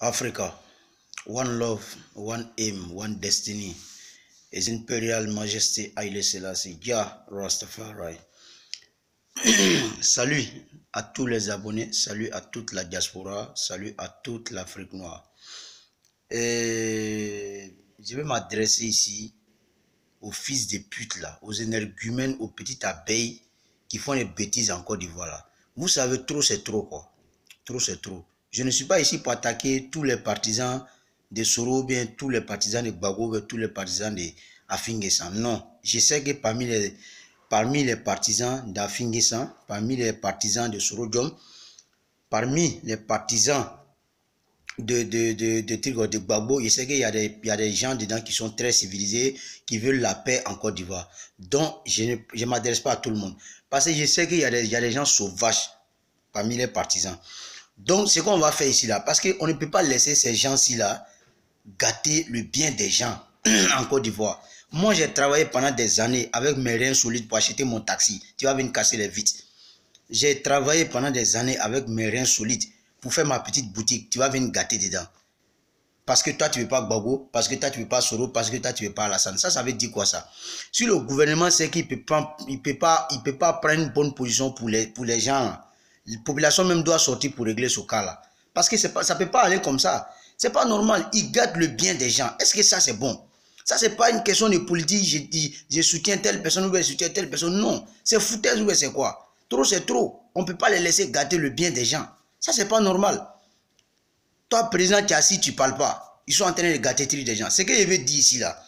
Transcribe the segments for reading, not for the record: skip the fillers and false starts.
Africa, one love, one aim, one destiny. His Imperial Majesty Haile Selassie, Jah Rastafari. Salut à tous les abonnés, salut à toute la diaspora, salut à toute l'Afrique noire. Et je vais m'adresser ici aux fils de pute là, aux énergumènes, aux petites abeilles qui font des bêtises en Côte d'Ivoire là. Vous savez, trop c'est trop quoi. Trop c'est trop. Je ne suis pas ici pour attaquer tous les partisans de Soro, bien tous les partisans de Gbagbo, tous les partisans de Afinguessan. Non, je sais que parmi les partisans d'Afinguessan, parmi les partisans de Soro Diom, parmi les partisans de Gbagbo, je sais qu'il y a des gens dedans qui sont très civilisés, qui veulent la paix en Côte d'Ivoire. Donc, je ne m'adresse pas à tout le monde. Parce que je sais qu'il y a des gens sauvages parmi les partisans. Donc, ce qu'on va faire ici, là, parce qu'on ne peut pas laisser ces gens-ci, là, gâter le bien des gens en Côte d'Ivoire. Moi, j'ai travaillé pendant des années avec mes reins solides pour acheter mon taxi. Tu vas venir casser les vitres. J'ai travaillé pendant des années avec mes reins solides pour faire ma petite boutique. Tu vas venir gâter dedans. Parce que toi, tu ne veux pas Gbagbo, parce que toi, tu ne veux pas Soro, parce que toi, tu ne veux pas Alassane. Ça veut dire quoi ça? Si le gouvernement sait qu'il ne peut pas prendre une bonne position pour les gens, la population même doit sortir pour régler ce cas-là. Parce que ça ne peut pas aller comme ça. Ce n'est pas normal. Ils gâtent le bien des gens. Est-ce que ça, c'est bon? Ça, ce n'est pas une question de politique. Je dis, je soutiens telle personne ou je soutiens telle personne. Non. C'est foutaise ou c'est quoi? Trop, c'est trop. On ne peut pas les laisser gâter le bien des gens. Ça, ce n'est pas normal. Toi, président, tu es assis, tu ne parles pas. Ils sont en train de gâter des gens. Ce que je veux dire ici, là,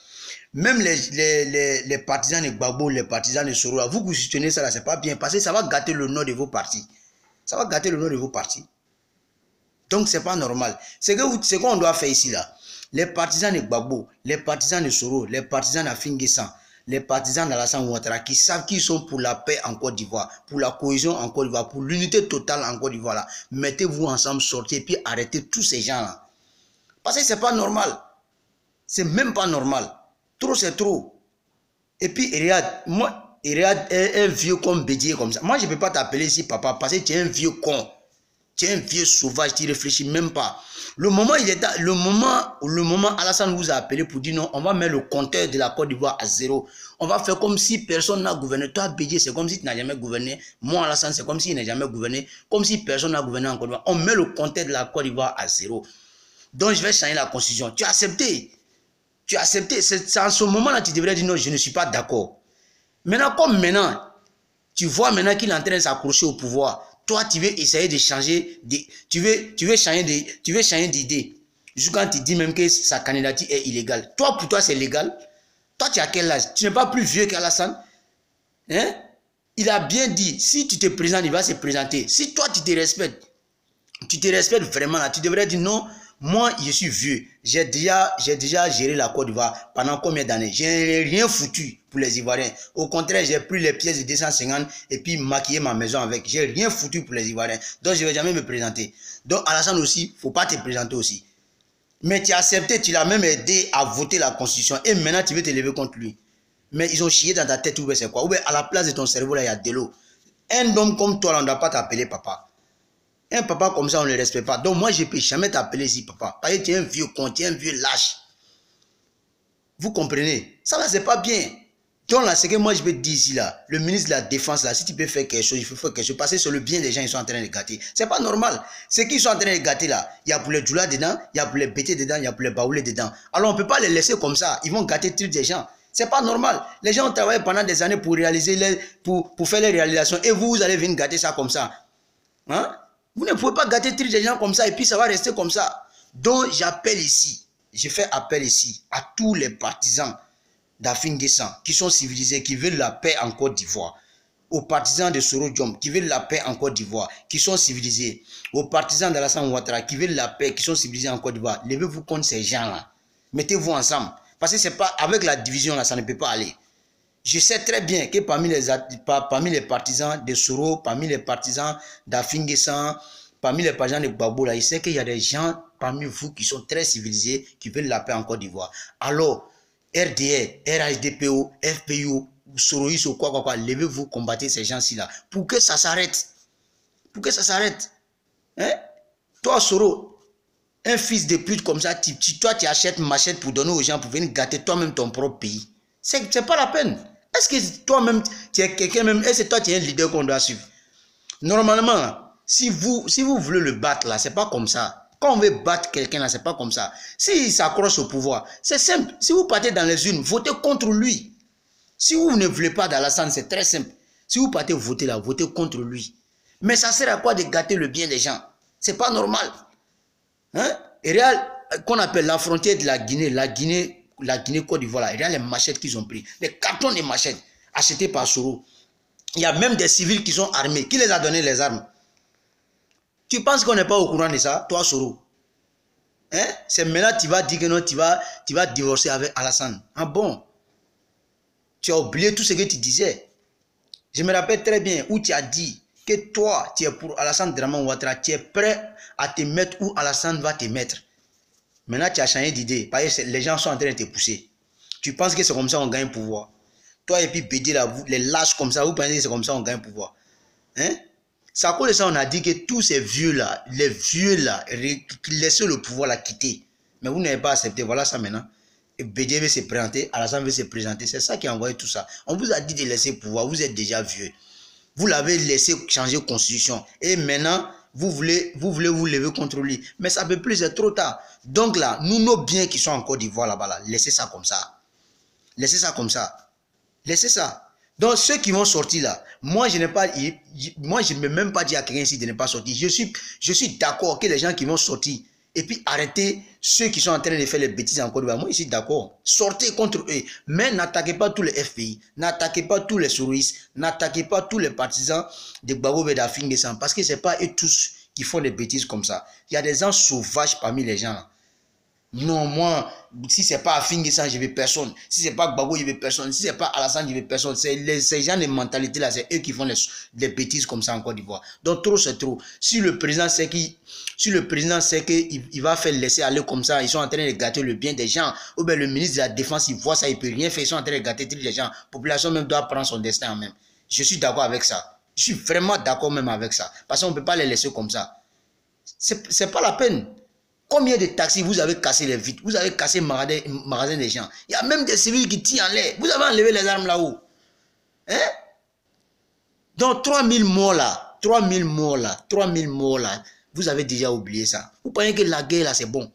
même les partisans de Gbagbo, les partisans de Soro, vous soutenez ça, là, ce n'est pas bien. Parce que ça va gâter le nom de vos partis. Ça va gâter le nom de vos partis. Donc, ce n'est pas normal. Ce qu'on doit faire ici, là, les partisans de Gbagbo, les partisans de Soro, les partisans d'Afinguessan, les partisans d'Alassane Ouattara qui savent qu'ils sont pour la paix en Côte d'Ivoire, pour la cohésion en Côte d'Ivoire, pour l'unité totale en Côte d'Ivoire, là, mettez-vous ensemble, sortez, puis arrêtez tous ces gens-là. Parce que ce n'est pas normal. C'est même pas normal. Trop, c'est trop. Et puis, regarde, moi, regarde un vieux con bédier comme ça. Moi, je ne peux pas t'appeler ici papa parce que tu es un vieux con. Tu es un vieux sauvage, tu ne réfléchis même pas. Le moment Alassane vous a appelé pour dire non, on va mettre le compteur de la Côte d'Ivoire à 0. On va faire comme si personne n'a gouverné. Toi, Bédier, c'est comme si tu n'as jamais gouverné. Moi, Alassane, c'est comme s'il n'a jamais gouverné. Comme si personne n'a gouverné en Côte d'Ivoire. On met le compteur de la Côte d'Ivoire à 0. Donc, je vais changer la constitution. Tu as accepté. Tu as accepté. C'est en ce moment-là que tu devrais dire non, je ne suis pas d'accord. Maintenant, comme maintenant, tu vois maintenant qu'il est en train de s'accrocher au pouvoir. Toi, tu veux essayer de changer, tu veux changer d'idée. Jusqu'à quand tu dis même que sa candidature est illégale. Toi, pour toi, c'est légal. Toi, tu as quel âge? Tu n'es pas plus vieux qu'Alassane. Hein? Il a bien dit, si tu te présentes, il va se présenter. Si toi, tu te respectes vraiment là, tu devrais dire non, moi, je suis vieux. J'ai déjà géré la Côte d'Ivoire pendant combien d'années? Je n'ai rien foutu pour les Ivoiriens. Au contraire, j'ai pris les pièces de 250 et puis maquillé ma maison avec. J'ai rien foutu pour les Ivoiriens. Donc, je ne vais jamais me présenter. Donc, Alassane aussi, il ne faut pas te présenter aussi. Mais tu as accepté, tu l'as même aidé à voter la Constitution. Et maintenant, tu veux te lever contre lui. Mais ils ont chié dans ta tête, ou bien c'est quoi? Ou bien à la place de ton cerveau, là, il y a de l'eau. Un homme comme toi, on ne doit pas t'appeler papa. Un papa comme ça, on ne le respecte pas. Donc moi, je ne peux jamais t'appeler ici papa. Parce que tu es un vieux con, tu es un vieux lâche. Vous comprenez? Ça là, c'est pas bien. Donc là, ce que moi, je vais te dire ici, là, le ministre de la Défense, là, si tu peux faire quelque chose, il faut faire quelque chose. Parce que c'est le bien des gens, ils sont en train de gâter. C'est pas normal. Ce qu'ils sont en train de gâter là, il y a pour les Djoula dedans, il y a pour les Bété dedans, il y a pour les Baoulé dedans. Alors on ne peut pas les laisser comme ça. Ils vont gâter tous des gens. C'est pas normal. Les gens ont travaillé pendant des années pour réaliser pour faire les réalisations. Et vous allez venir gâter ça comme ça. Hein? Vous ne pouvez pas gâter des gens comme ça et puis ça va rester comme ça. Donc j'appelle ici, je fais appel ici à tous les partisans d'Afinguessan qui sont civilisés, qui veulent la paix en Côte d'Ivoire. Aux partisans de Soro Diom qui veulent la paix en Côte d'Ivoire, qui sont civilisés. Aux partisans d'Alassane Ouattara qui veulent la paix, qui sont civilisés en Côte d'Ivoire. Levez-vous contre ces gens-là. Mettez-vous ensemble. Parce que c'est pas avec la division là, ça ne peut pas aller. Je sais très bien que parmi les partisans de Soro, parmi les partisans d'Afinguessan, parmi les partisans de Gbagbo, là, je sais qu'il y a des gens parmi vous qui sont très civilisés, qui veulent la paix en Côte d'Ivoire. Alors, RDR, RHDPO, FPU, Soroïs ou quoi, levez-vous, combattez ces gens-ci là, pour que ça s'arrête. Pour que ça s'arrête. Hein? Toi, Soro, Un fils de pute comme ça, toi tu achètes machette pour donner aux gens, pour venir gâter toi-même ton propre pays. C'est pas la peine. Est-ce que toi-même, tu es quelqu'un même, est-ce que toi tu es un leader qu'on doit suivre? Normalement, si vous voulez le battre là, c'est pas comme ça. Quand on veut battre quelqu'un là, c'est pas comme ça. S'il s'accroche au pouvoir, c'est simple. Si vous partez dans les urnes, votez contre lui. Si vous ne voulez pas d'Alassane, c'est très simple. Si vous partez voter là, votez contre lui. Mais ça sert à quoi de gâter le bien des gens? C'est pas normal. Hein? Et regarde, qu'on appelle la frontière de la Guinée Côte d'Ivoire là, regarde les machettes qu'ils ont pris. Les cartons de machettes achetés par Soro. Il y a même des civils qui sont armés. Qui les a donné les armes? Tu penses qu'on n'est pas au courant de ça, toi Soro? Hein? C'est maintenant tu vas dire que non, tu vas divorcer avec Alassane. Ah bon? Tu as oublié tout ce que tu disais. Je me rappelle très bien où tu as dit que toi, tu es pour Alassane Dramane Ouattara, tu es prêt à te mettre où Alassane va te mettre. Maintenant, tu as changé d'idée parce que les gens sont en train de te pousser. Tu penses que c'est comme ça qu'on gagne pouvoir. Toi et puis Bédi, là, les lâches comme ça, vous pensez que c'est comme ça qu'on gagne pouvoir. Hein? C'est à cause de ça qu'on a dit que tous ces vieux-là, les vieux-là, laissez le pouvoir la quitter. Mais vous n'avez pas accepté. Voilà ça maintenant. Et Bédi veut se présenter, Alassane veut se présenter. C'est ça qui a envoyé tout ça. On vous a dit de laisser le pouvoir. Vous êtes déjà vieux. Vous l'avez laissé changer de constitution. Et maintenant, vous voulez vous lever contre lui. Mais ça ne peut plus, c'est trop tard. Donc là, nous, nos biens qui sont en Côte d'Ivoire là-bas, là, laissez ça comme ça. Laissez ça comme ça. Laissez ça. Donc ceux qui vont sortir là, moi je ne vais même pas dire à quelqu'un ici de ne pas sortir. Je suis d'accord que les gens qui vont sortir et puis arrêter ceux qui sont en train de faire les bêtises en Côte d'Ivoire. Moi je suis d'accord. Sortez contre eux. Mais n'attaquez pas tous les FPI, n'attaquez pas tous les souristes, n'attaquez pas tous les partisans de Gbagbo Beda Finguessan. Parce que ce n'est pas eux tous qui font des bêtises comme ça. Il y a des gens sauvages parmi les gens là. Non, moi, si ce n'est pas Finguessan, je ne veux personne. Si ce n'est pas Gbagbo, je ne veux personne. Si ce n'est pas Alassane, je ne veux personne. Ces gens de mentalité là, c'est eux qui font des bêtises comme ça en Côte d'Ivoire. Donc trop, c'est trop. Si le président sait qu'il va faire laisser aller comme ça, ils sont en train de gâter le bien des gens. Ou bien le ministre de la Défense, il voit ça, il ne peut rien faire. Ils sont en train de gâter tous les gens. La population même doit prendre son destin en même. Je suis d'accord avec ça. Je suis vraiment d'accord même avec ça. Parce qu'on ne peut pas les laisser comme ça. C'est pas la peine. Combien de taxis vous avez cassé les vitres? Vous avez cassé le magasin des gens. Il y a même des civils qui tirent en l'air. Vous avez enlevé les armes là-haut. Hein? Donc 3000 morts là, 3000 morts là, 3000 morts là, vous avez déjà oublié ça. Vous pensez que la guerre là c'est bon.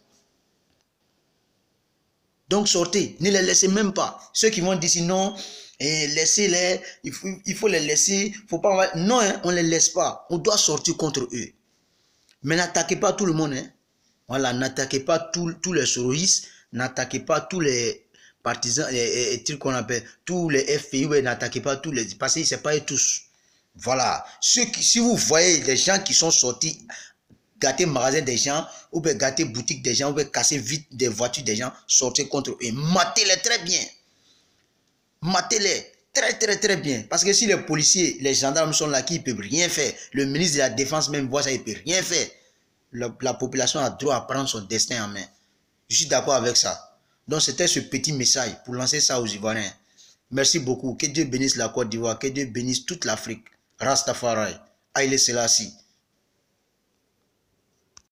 Donc sortez, ne les laissez même pas. Ceux qui vont dire sinon, laissez-les, il faut les laisser, faut pas... Non, hein, on ne les laisse pas. On doit sortir contre eux. Mais n'attaquez pas tout le monde, hein. Voilà, n'attaquez pas tous les soroïstes, n'attaquez pas tous les partisans, qu'on appelle, tous les FPI, n'attaquez pas tous les... Parce que ce n'est pas eux tous. Voilà. Si vous voyez des gens qui sont sortis, gâter magasin des gens, ou bien gâter boutique des gens, ou bien casser vite des voitures des gens, sortez contre eux. Matez-les très bien. Matez-les très bien. Parce que si les policiers, les gendarmes sont là, qui ne peuvent rien faire, le ministre de la Défense même voit ça, il ne peut rien faire. La population a droit à prendre son destin en main. Je suis d'accord avec ça. Donc c'était ce petit message pour lancer ça aux Ivoiriens. Merci beaucoup. Que Dieu bénisse la Côte d'Ivoire. Que Dieu bénisse toute l'Afrique. Rastafari. Haïlé Selassie.